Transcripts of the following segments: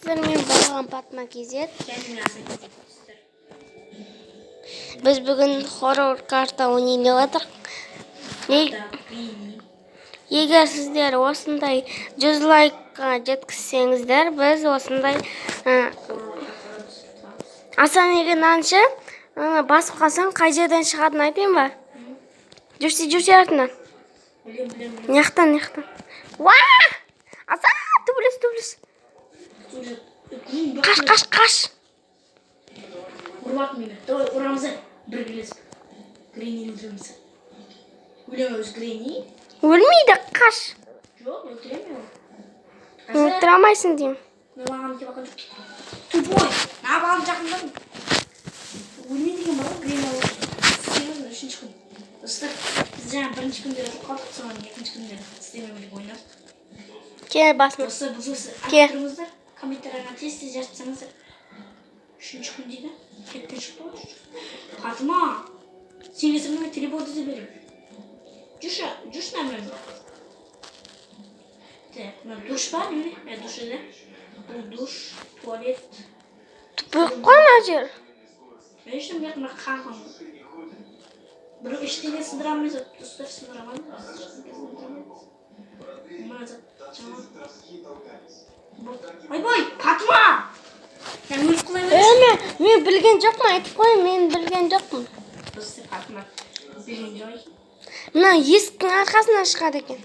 Sizler men Balg'am Fatma KZ. Biz bugun horror karta o'ynayapmiz. Agar sizlar o'shanday 100 like'ga yetkazsangizlar, biz o'shanday Asan eganancha bosib qolsam qayerdan chiqadini aytaymi? Jursi artidan. Yoqdan. Vaa! Asan, tublis. Qash. Urvatmayman. Давай uramız birleşip. Granny'ni öldürürüz. Ölemez Granny. O'lmaydi, qash. Yo'q, öldüremiyor. O'ldirolmaysan deyim. Nima ki bakın. Tuboy. Ne yapalım yakında? Ölmeydiğim bana Granny olur. Senin üçüncü gün. Dostlar, biz birinci günde kalktık sonra ikinci günde istemiyorum oynar. Gel basma. Dostlar, bu sosu attığımızda komentarlarına tez yazsanız. Üçüncü gün değil mi? Hepten çıktı olur. Fatma. Senin sınıfına teleportu verim. Duş ne mi? Duş var mı? Duş ne? Bu duş, tuvalet. Bu konacır. Ben işte yapmak kalkam. Bunu işte sındıramayız. Dostlar sındıramayız. Boy, Fatma! Sen uyku koyabilirsin. Men bilgan jo'qman, aytib qo'y, men bilgan jo'qman. Dostlar Fatma. Bilgan joy. Mana eshikning orqasidan chiqadi ekan.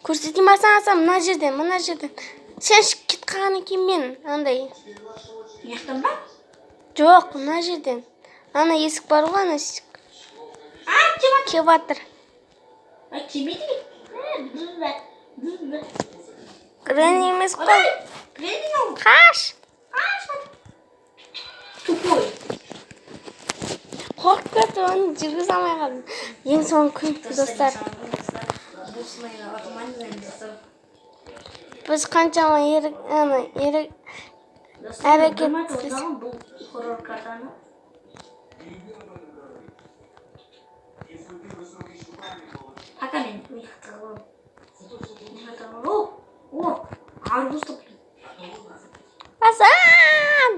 Ko'rsatmasan, mana yerdan. Sen chiqib ketgandan keyin men anday. Yoqdan bak. Yo'q, mana yerdan. Ana eshik bor-ku, ana eshik. Kelyaptir. Ay, kimiydi? Granny emas qo'y. Granny yo'q. Qash. Tupoy. Qo'rqib ketdim, jirgizamay qoldim. Eng son kun do'stlar. Biz qanchama yirik harakat bu horror kartani. Hakamen uyuqtirib. Arbuz topdi. Hasan!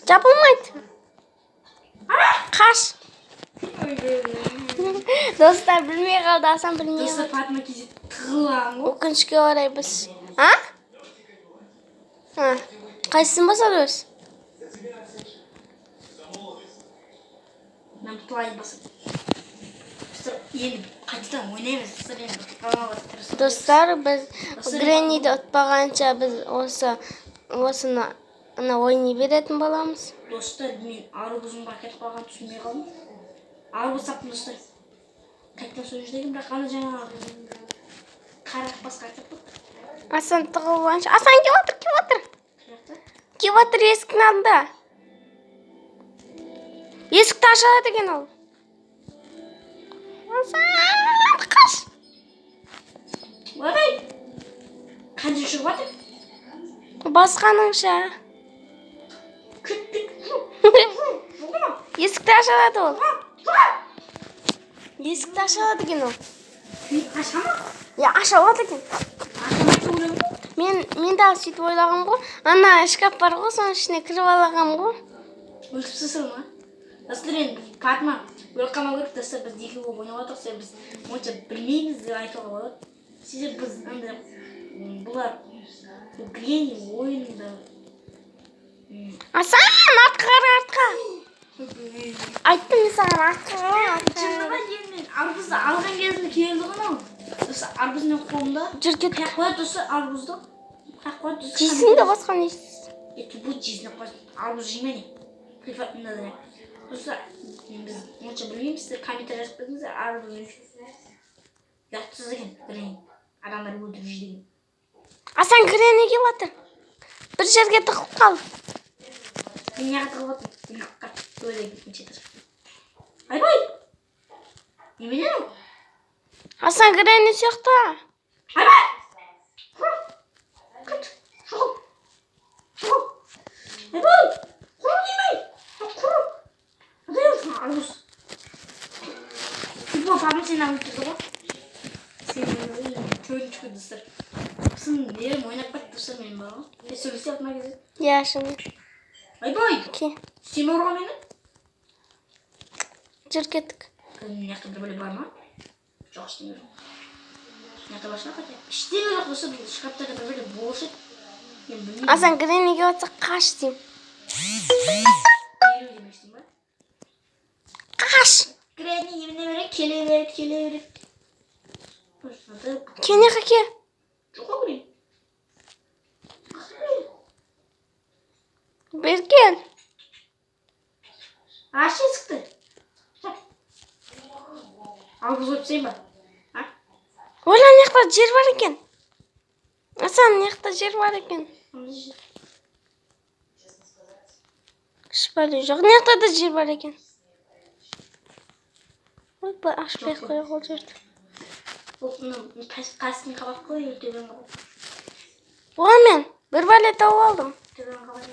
Chopilmaydi. Qash. Do'stlar bilmay qoldi, Hasan bilmay. Do'stlar Fatma kizi tig'lan. O'qishga oray biz. Ha? Qaysini bosamiz? Men play bosib. Endi qaytadan o'ynaymiz. Do'stlar, biz Granny'ni o'tpagancha biz o'sini ana o'ynayveradigan bo'lamiz. Do'stlar, men arbuzim paket qolgan tushunmay qoldim. Arbuz sapdim do'stlar. Qaytadan so'rashdagim raqamni жаңа qaraq qaytib. Hasan tig'ilgancha. Hasan kelyaptir. Kelyaptir eshikni oldida. Eshik tashlaydi ekan u. Hasan, qash. Voy! Qancha shiryapti? Bosqaningcha. Kutdik. Eshik tashlaydi u. Eshik tashlaydi ekan u. Qashami? Ya, ashavat ekan. Men da сөйтіп ойлағам ғой. Ана шкаф бар ғой, соның ішіне кіріп алғам ғой. Өліпсісің ма? Достар, енді Fatma өлқама көріп, достар, біз екі болып ойнап отырсақ, біз онша білмейміз деп айтуға болады. Сөйтіп біз бұлар Granny ойында. Асан, артқа. Айттым мен саған артқа. Шынында енді арбузды алған кезінде келді ғой мынау. Достар, арбузның қолында. Жүр кет. Қаяқ қояды достар, арбузды. Қаяқ қояды достар. Жейсің де басқан ешсіз. Bu cizne koy. Armuz jimeni. Privatında da. Dostlar, biz onca bilmeyeyim size komentar yazmadığınızda armuzun yaptınız ekan. Granny. Adamları öldürücü değil. Hasan Granny kelyaptir. Bir yerga tiqib qol. Dünyaya tığılbatım. Dünyaya böyle gitmeyecektir. Ay. Yemin ederim. Hasan Granny yo'qda. Ay. Sen күшті достар. Сосын ерім ойнап кетті достар менің бала. Сөйлесе алтына кезде. Я шыны. Айбай! Ке. Сен ұрған мені? Жүр кеттік. Мына жақта бір бәле бар ма? Жоқ, ештеңе жоқ. Мына жақта бар шығар хотя. Ештеңе жоқ достар, бұл шкаптарда бір бәле болушы еді. Мен білмеймін. Асан Гренниге отса қаш дейм. Ереу демекшісің ба? Қаш! Гренни еміне береді, келе береді. Кене қаке. Жоқ Гренни. Бер кел. Аш есікті. Ал біз ойып сейін ба? Ойла неқта жер бар екен. Асан неқта жер бар екен. Шпали жоқ. Неқта да жер бар екен. Ой, бұл ашпай қой қол жерді. Бұл қасын қабақ қой, төбен қабақ. Оған мен бір бәле тауып алдым. Төбен қабақ.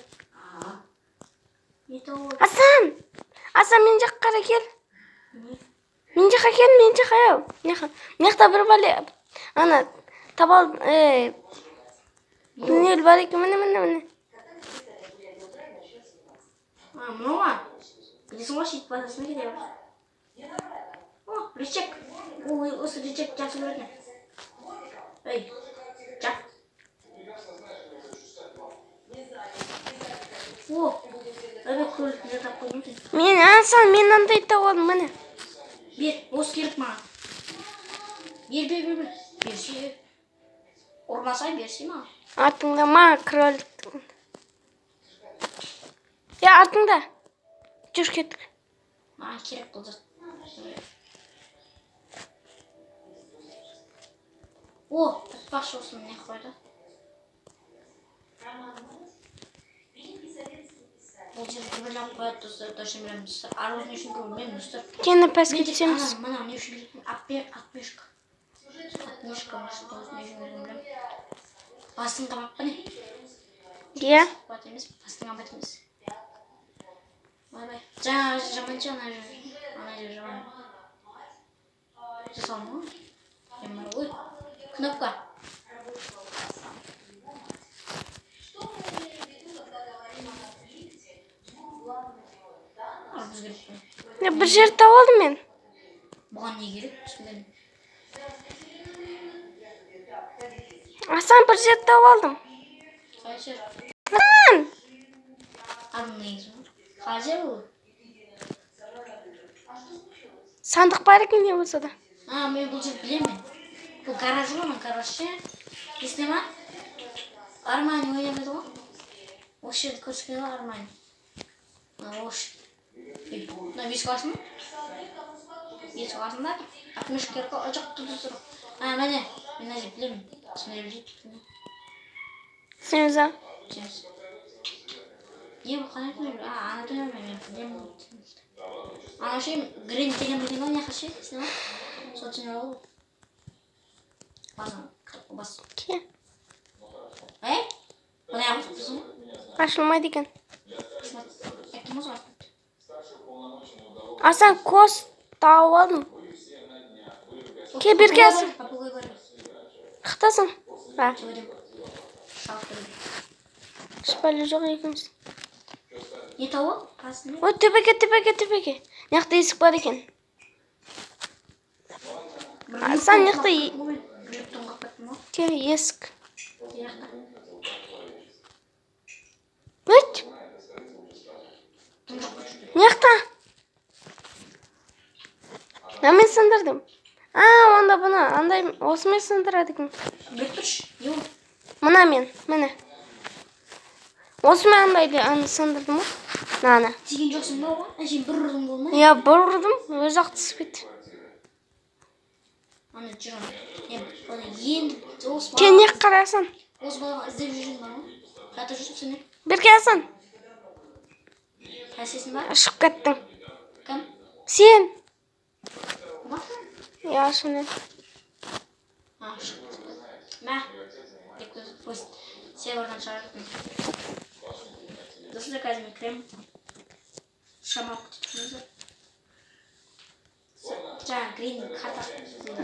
Не тауып алдың? Асан мен жаққа қара кел. Мен жаққа кел, мен жаққа ел. Неқта бір бәле. Ана табал дүниел бар екен. Міне. Мынау ма? Білесің ғой шейт батасына кете бар. О, речек. Осы речек жақсы көретін. Эй, жақ. О, өбек көлікті тап қойдым сен. Мен Асан, мен андай тауып алдым, міне. Бер, осы керек маған. Бер. Берсе. Ұрмаса берсе маған. Артыңда ма кролик. Я артыңда. Жүр кеттік. Маған керек бұл зат. О, айтпақшы осыны не қойды? Бұл жер бір алып қояды достар, дұрыс емелемін достар. Арғыз не үшін көрмеймін достар. Кені пәске түсеміз. Мына не үшін келетін? Атмешка. Атмешка машын көзін не үшін көрмеймін. Бастың қабақ па не? Иә. Бат емес, бастың қабақ емес. Бай. Жаңа жаманчы ана жер жаман. Жасалма ғой? Емар ғой. Кнопка. Арбуз керек пе? Бір жер тауып алдым мен. Бұған не керек? Түсінбедім. Асан бір жер тауып алдым. Қай жер? Асан! Арың негізі ма? Қай жер бұл? Сандық бар екен не болса да. Мен бұл жер білемін. Бұл гараж ғой, гараж ше. Есіне ма? Армани ойнамайды ғой. Осы жерді көрсеткен ғой Армани. Осы. Мына бесік ашын ма? Бесік ашын ба? Атмеш керек қой, ұжық тұты тұрып. Мәне. Мен әже білемін. Түсіне білейді. Сен өзі. Не бұл қанай түнер? Ана түнер мен білемін. Ана ше Гренни деген білген ғой, неқа ше? Есіне ма? Сол түнер ғой. Бас. Ке. Бұны ағыз тұрсын ғой? Ашылмайды екен. Әкім осы ғасыр. Асан кос тауып алдым. Ке берге Асан. Папугай бар. Қықтасың? Ба. Жөдем. Шалықтырды. Шпали жоқ екенсің. Не тауы? Қасыны? Ой, төбеге. Неқта есік бар екен. Асан неқта ке есік. Өт. Неқта? Мен сындырдым. Онда бұны, андай осымен сындырады екен. Бек тұрш, не ол? Мына мен, міне. Осымен андайды сындырдым ғой. Нана. Тиген жоқсың ба оған? Әшейін бір ұрдың болмай? Я бір ұрдым, өз ақ түсіп кетті. Аны жүрім. Енді осы Ке не қарасын? Осы балаға іздеп жүрген бар ма? Жатыр жүріп сені? Берге Асан. Әсесін ба? Шығып кеттің. Кім? Сен. Ма? Я шынен. Шығып. Мә. Северден шығардым. Достар, қазір мен крем. Шамап күтіпсіңіздер. Жаңа Гренни қарта.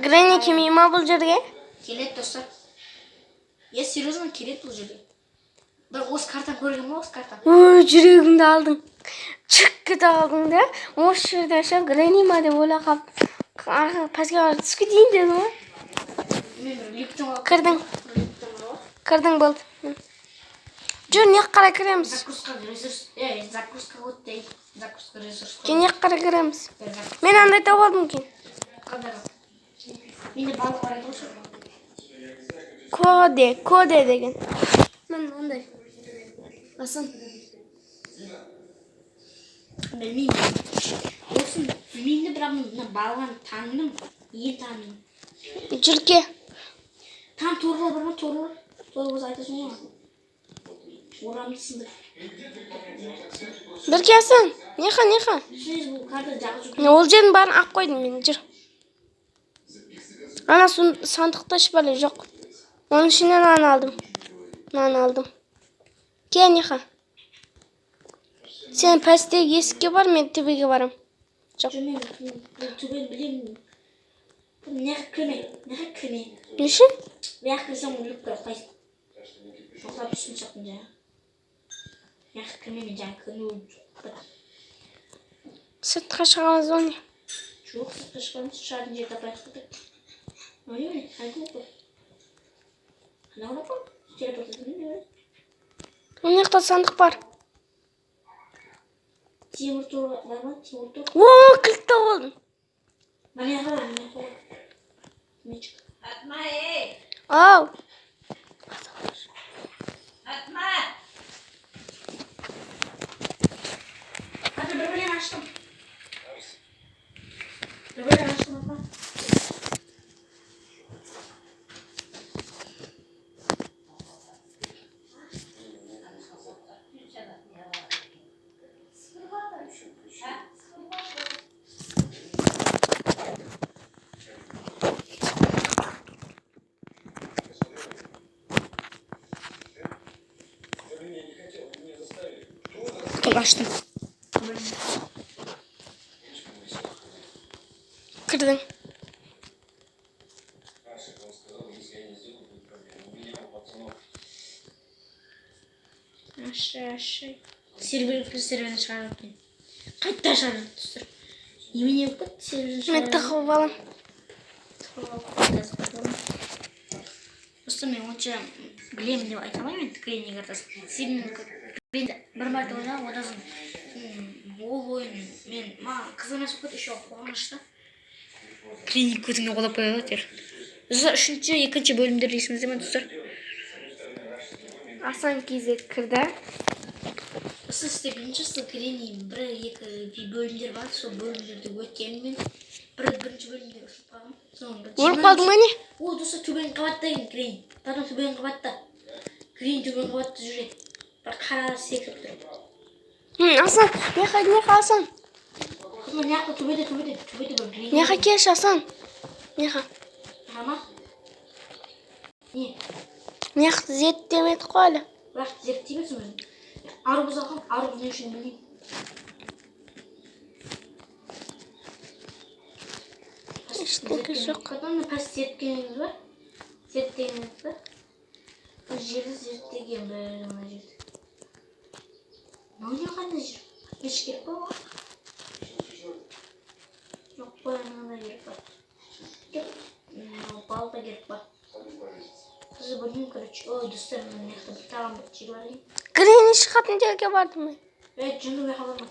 Гренни келмей ма бұл жерге? Келеді достар. Я серьезно келеді бұл жерде. Бірақ осы картаны көрген ма, осы картаны? Ой, жүрегімді алдың. Çık кетіп алдың да. Осы жерде ше Гренни ма деп ойлап қалып пәске қарай түсіп кетейін дедім ғой. Мен бір лифттің алып. Кірдің болды. Жүр, не қарай кіреміз? Загрузка ресурс. Загрузка вот дейді. Загрузка ресурс. Не қарай кіреміз? Мен андай тауып алдым кейін. Қандай? Менде балық бар еді ғой. Коде деген. Мен андай. Асан. Білмеймін. Осыны білмеймін, бірақ мен балығын таныдым. Таныдым. Жүрке. Там торлы бар ма, торлы? Торлы болса айтасың ғой. Орамды сындыр. Бірке Асан. Неха. Сіз бұл карта жағып жүр. Ол жердің бәрін ақ қойдым мен, жүр. Ана сандықта шпалы жоқ. Оның ішінен нан алдым. Ке, Неха. Сен пәстегі есікке бар, мен төбеге барам. Жоқ. Мен төбені білемін. Неғып кірме. Не үшін? Неғып кірсем өліп кір. Жоқтап түсін шақтың жаңа. Неғып кірме, мен жаңа кірме өліп жоқ. Сыртқа шығамыз ба не? Жоқ, сыртқа шығамыз. Шығатын жер тапайық қылдық. Ой, қайда оқы? Қана орап ал? Телепортатын не бар? Ол неқта сандық бар. Темір тор бар ма? Темір тор? О, кілтті болдым. Міне қала. Мечік. Atma ey. Ау. Atma. Hadi bir açtım. Bir açtım apa? Açtım. Кірдің. Aşağı. Серверін шығарып мен. Қайта шығарып түстір. Немене өп кетті серверін Мен тығып алам. Просто мен онша білемін деп айта алмаймын Гренни картасын. Себебі Гренни бір мәрте ойнадым, одан соң ол ойын мен маған қызық емес болып кетті, еще қуанышты. Гренни көзіңе қолап қояды тер. Достар, екінші бөлімдер есіңізде ме достар? Асан кезек кірді. Сіз бірінші Гренни бір-екі бөлімдер бар, сол бөлімдерді өткенмен бірінші бөлімде ұрсып қалдым. Өліп қалдың ба не? О, достар, төбенің қабатта екен Гренни. Пардон, төбенің қабатта. Гренни төбенің қабатта жүреді. Бір қара секіріп тұр. Асан, неқа Асан. Қызым, неқта төбеде бір Гренни. Неқа келші Асан. Неқа. Ама? Не? Неқті зеттемеді қой әлі. Бірақ зерттейміз өзін. Арбуз алғам, арбуз не үшін білмеймін. Ештеңе жоқ. Қытымды пәс зерткеніңіз бар? Зерттегеніңіз бар? Бұл жерді зерттеген бір ғана жерді. Мынау не қандай жер? Еш керек па оған? Жоқ қой, мынандай керек па? Балға керек па? Қызы білмеймін, короче. Ой, достар, мен мектеп бір тағам бір жер бар деймін. Гренни шығатын жерге бардым мен. Жүнді бе хабарма.